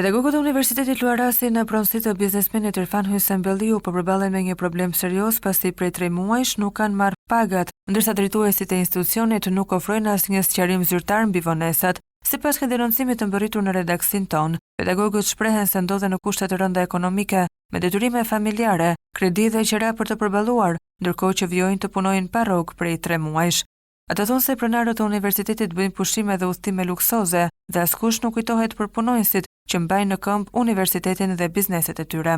Pedagogët e Universitetit Luarasi në pronësi të biznesmenit Irfan Hysem Belliu po përballen me një problem serioz pasi prej 3 muajsh nuk kanë marrë pagat, ndërsa drejtuesit e institucionit nuk ofrojnë asnjë sqarim zyrtar mbi vonesat. Sipas këtij denoncimi të mbërritur në redaksin ton, pedagogët shprehen se ndodhen në kushte të rënda ekonomike, me detyrime familjare, kredi dhe qira për të përballuar, ndërkohë që vijojnë të punojnë pa rrogë prej 3 muajsh. Ata thonë se pronarët e universitetit bëjnë pushime dhe udhëtime luksoze dhe askush nuk kujtohet për punonjësit që mbajnë në këmbë universitetin dhe bizneset e tyre.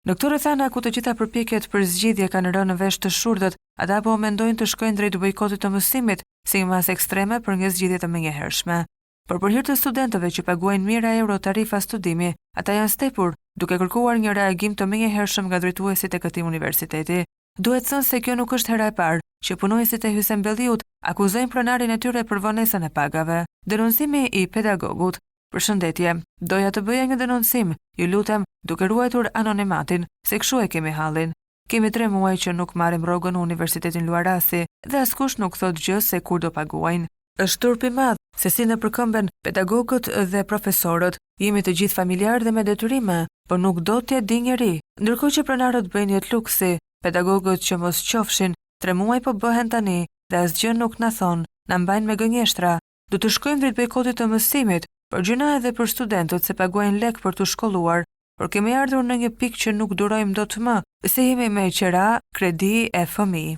Në këto rrethana ku të gjitha përpjekjet për zgjidhje kanë rënë në vesh të shurdhët, ata po mendojnë të shkojnë drejt bojkotit të mësimit si një masë ekstreme për një zgjidhje të menjëhershme. Por për hir të studentëve që paguajnë mijëra euro tarifa studimi, ata janë stepur, duke kërkuar një reagim të menjëhershëm nga drejtuesit e këtij universiteti. Duhet thënë se kjo nuk është hera e parë që punonjësit e Hysem Belliut akuzojnë pronarin e tyre për vonesën e pagave. Denoncimi i pedagogut. Përshëndetje, doja të bëja një denoncim, ju lutem, duke ruajtur anonimatin, se kështu e kemi hallin. Kemi 3 muaj që nuk marrim rrogën në Universitetin Luarasi dhe askush nuk thot gjë se kur do paguajnë. Është turp i madh se si në përkëmben pedagogët dhe profesorët, jemi të gjithë familjar dhe me detyrime, por nuk do t'ja di njeri. Ndërkohë që pronarët bëjnë jetë luksi, pedagogët që mos qofshin 3 muaj po bëhen tani dhe asgjë nuk na thon, na mbajnë me gënjeshtra. Do të shkojmë drejt bojkotit të mësimit, por gjëna edhe për studentët se paguajnë lek për të shkolluar, por kemi ardhur në një pikë që nuk durojmë dot më, se jemi me qira, kredi e fëmijë.